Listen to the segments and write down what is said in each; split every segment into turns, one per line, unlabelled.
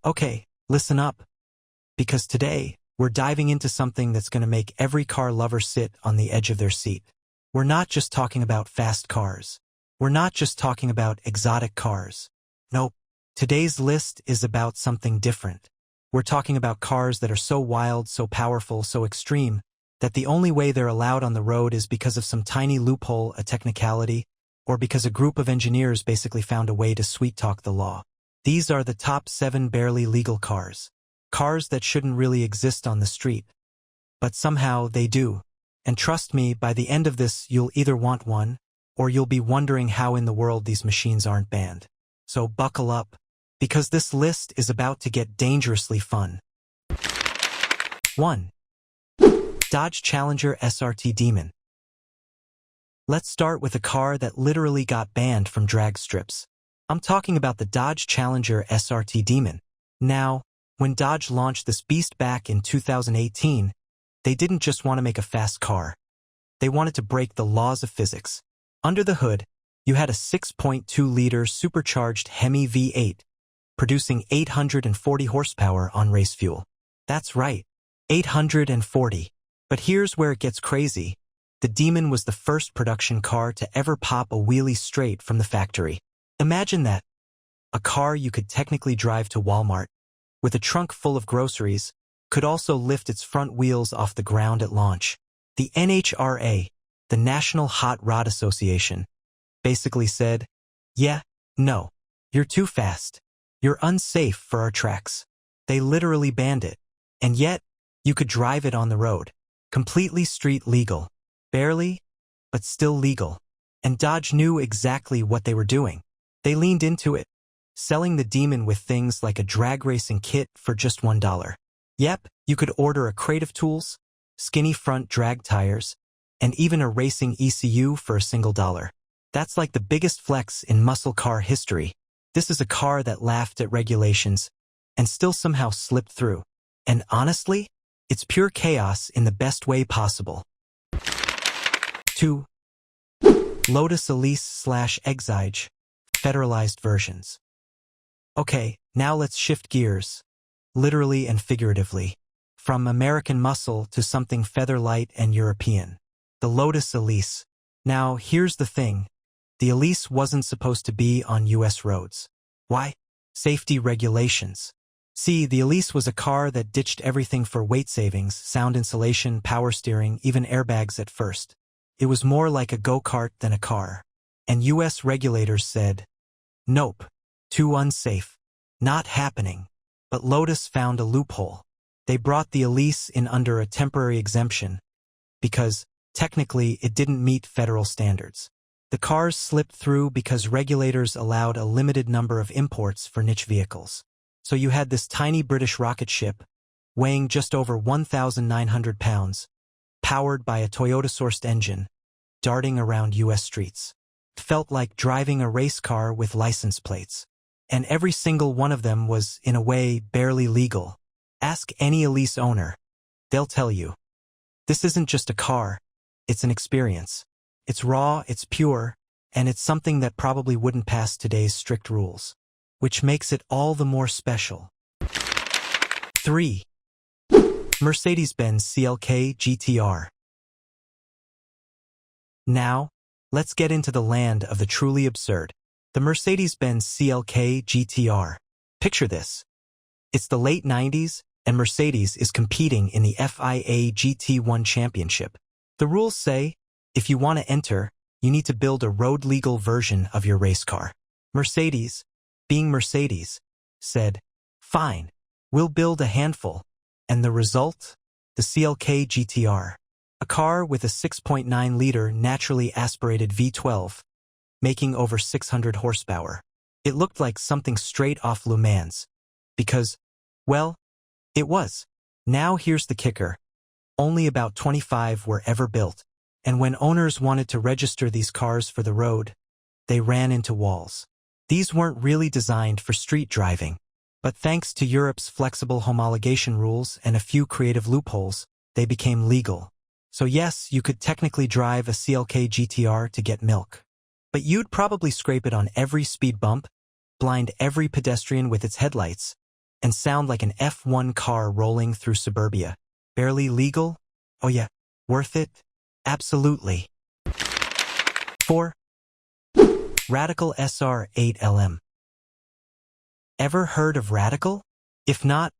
Okay, listen up, because today, we're diving into something that's going to make every car lover sit on the edge of their seat. We're not just talking about fast cars. We're not just talking about exotic cars. Nope. Today's list is about something different. We're talking about cars that are so wild, so powerful, so extreme, that the only way they're allowed on the road is because of some tiny loophole, a technicality, or because a group of engineers basically found a way to sweet-talk the law. These are the top 7 barely legal cars. Cars that shouldn't really exist on the street. But somehow they do. And trust me, by the end of this, you'll either want one, or you'll be wondering how in the world these machines aren't banned. So buckle up, because this list is about to get dangerously fun. 1. Dodge Challenger SRT Demon. Let's start with a car that literally got banned from drag strips. I'm talking about the Dodge Challenger SRT Demon. Now, when Dodge launched this beast back in 2018, they didn't just want to make a fast car. They wanted to break the laws of physics. Under the hood, you had a 6.2-liter supercharged Hemi V8, producing 840 horsepower on race fuel. That's right, 840. But here's where it gets crazy. The Demon was the first production car to ever pop a wheelie straight from the factory. Imagine that. A car you could technically drive to Walmart, with a trunk full of groceries, could also lift its front wheels off the ground at launch. The NHRA, the National Hot Rod Association, basically said, yeah, no, you're too fast. You're unsafe for our tracks. They literally banned it. And yet, you could drive it on the road. Completely street legal. Barely, but still legal. And Dodge knew exactly what they were doing. They leaned into it, selling the Demon with things like a drag racing kit for just $1. Yep, you could order a crate of tools, skinny front drag tires, and even a racing ECU for $1. That's like the biggest flex in muscle car history. This is a car that laughed at regulations and still somehow slipped through. And honestly, it's pure chaos in the best way possible. 2. Lotus Elise/Exige, federalized versions. Okay, now let's shift gears, literally and figuratively, from American muscle to something feather-light and European. The Lotus Elise. Now, here's the thing. The Elise wasn't supposed to be on US roads. Why? Safety regulations. See, the Elise was a car that ditched everything for weight savings, sound insulation, power steering, even airbags at first. It was more like a go-kart than a car. And US regulators said, nope, too unsafe. Not happening. But Lotus found a loophole. They brought the Elise in under a temporary exemption, because, technically, it didn't meet federal standards. The cars slipped through because regulators allowed a limited number of imports for niche vehicles. So you had this tiny British rocket ship, weighing just over 1,900 pounds, powered by a Toyota-sourced engine, darting around US streets. It felt like driving a race car with license plates. And every single one of them was, in a way, barely legal. Ask any Elise owner. They'll tell you. This isn't just a car, it's an experience. It's raw, it's pure, and it's something that probably wouldn't pass today's strict rules. Which makes it all the more special. 3. Mercedes-Benz CLK GTR. Now, let's get into the land of the truly absurd. The Mercedes-Benz CLK GTR. Picture this. It's the late 90s, and Mercedes is competing in the FIA GT1 Championship. The rules say, if you want to enter, you need to build a road-legal version of your race car. Mercedes, being Mercedes, said, fine, we'll build a handful. And the result? The CLK GTR. A car with a 6.9-liter naturally aspirated V12, making over 600 horsepower. It looked like something straight off Le Mans. Because, well, it was. Now here's the kicker. Only about 25 were ever built. And when owners wanted to register these cars for the road, they ran into walls. These weren't really designed for street driving. But thanks to Europe's flexible homologation rules and a few creative loopholes, they became legal. So yes, you could technically drive a CLK GTR to get milk. But you'd probably scrape it on every speed bump, blind every pedestrian with its headlights, and sound like an F1 car rolling through suburbia. Barely legal? Oh yeah. Worth it? Absolutely. 4. Radical SR8LM. Ever heard of Radical? If not,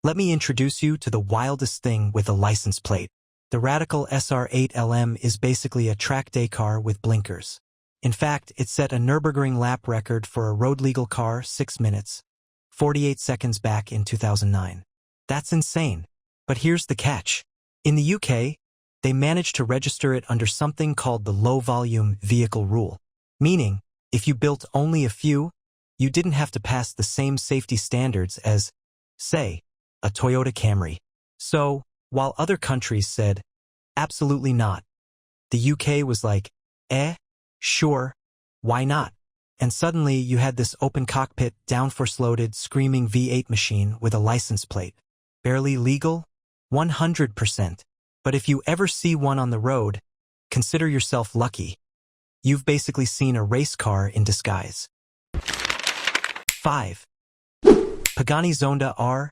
let me introduce you to the wildest thing with a license plate. The Radical SR8LM is basically a track day car with blinkers. In fact, it set a Nürburgring lap record for a road-legal car 6 minutes, 48 seconds back in 2009. That's insane. But here's the catch. In the UK, they managed to register it under something called the low-volume vehicle rule, meaning if you built only a few, you didn't have to pass the same safety standards as, say, a Toyota Camry. So, while other countries said, absolutely not, the UK was like, sure, why not? And suddenly you had this open cockpit, downforce-loaded, screaming V8 machine with a license plate. Barely legal? 100%. But if you ever see one on the road, consider yourself lucky. You've basically seen a race car in disguise. 5. Pagani Zonda R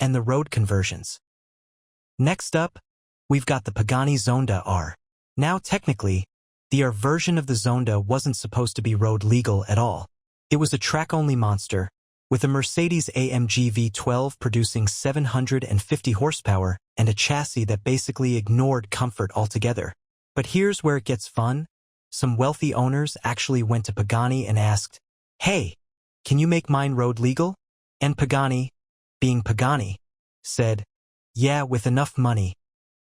and the road conversions. Next up, we've got the Pagani Zonda R. Now technically, the R version of the Zonda wasn't supposed to be road legal at all. It was a track-only monster, with a Mercedes-AMG V12 producing 750 horsepower and a chassis that basically ignored comfort altogether. But here's where it gets fun. Some wealthy owners actually went to Pagani and asked, "Hey, can you make mine road legal?" And Pagani, being Pagani, said, "Yeah, with enough money,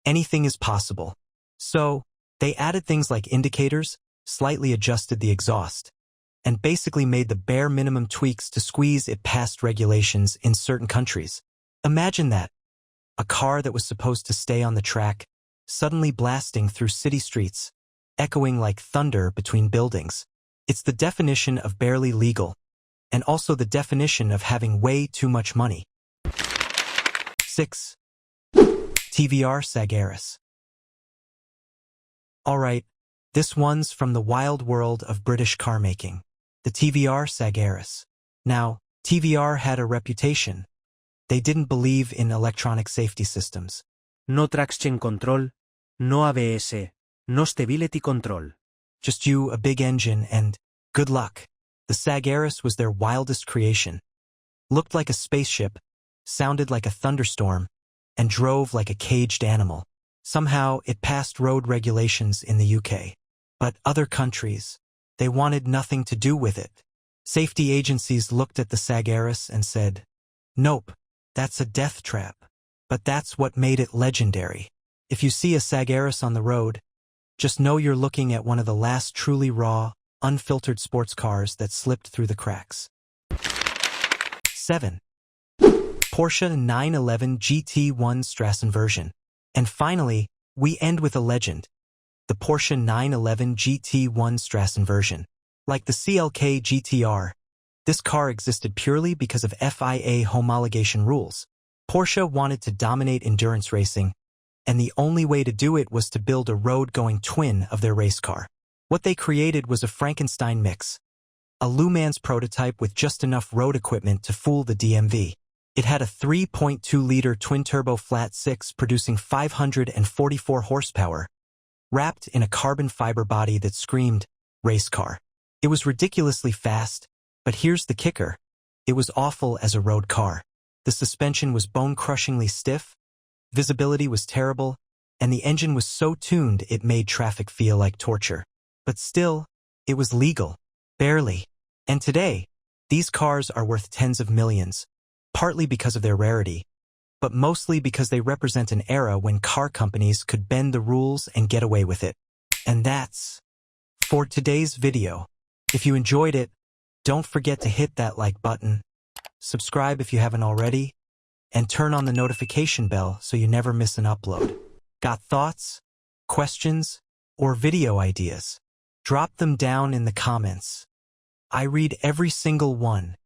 anything is possible." So, they added things like indicators, slightly adjusted the exhaust, and basically made the bare minimum tweaks to squeeze it past regulations in certain countries. Imagine that. A car that was supposed to stay on the track, suddenly blasting through city streets, echoing like thunder between buildings. It's the definition of barely legal, and also the definition of having way too much money. 6. TVR Sagaris. Alright, this one's from the wild world of British car making. The TVR Sagaris. Now, TVR had a reputation. They didn't believe in electronic safety systems.
No traction control, no ABS, no stability control.
Just you, a big engine, and good luck. The Sagaris was their wildest creation. Looked like a spaceship, sounded like a thunderstorm, and drove like a caged animal. Somehow, it passed road regulations in the UK. But other countries, they wanted nothing to do with it. Safety agencies looked at the Sagaris and said, "Nope, that's a death trap." But that's what made it legendary. If you see a Sagaris on the road, just know you're looking at one of the last truly raw, unfiltered sports cars that slipped through the cracks. 7. Porsche 911 GT1 Strassen version. And finally, we end with a legend. The Porsche 911 GT1 Strassen version. Like the CLK GTR, this car existed purely because of FIA homologation rules. Porsche wanted to dominate endurance racing, and the only way to do it was to build a road-going twin of their race car. What they created was a Frankenstein mix. A Le Mans prototype with just enough road equipment to fool the DMV. It had a 3.2-liter twin-turbo flat-six producing 544 horsepower, wrapped in a carbon fiber body that screamed, race car. It was ridiculously fast, but here's the kicker. It was awful as a road car. The suspension was bone-crushingly stiff, visibility was terrible, and the engine was so tuned it made traffic feel like torture. But still, it was legal. Barely. And today, these cars are worth tens of millions. Partly because of their rarity, but mostly because they represent an era when car companies could bend the rules and get away with it. And that's for today's video. If you enjoyed it, don't forget to hit that like button, subscribe if you haven't already, and turn on the notification bell so you never miss an upload. Got thoughts, questions, or video ideas? Drop them down in the comments. I read every single one.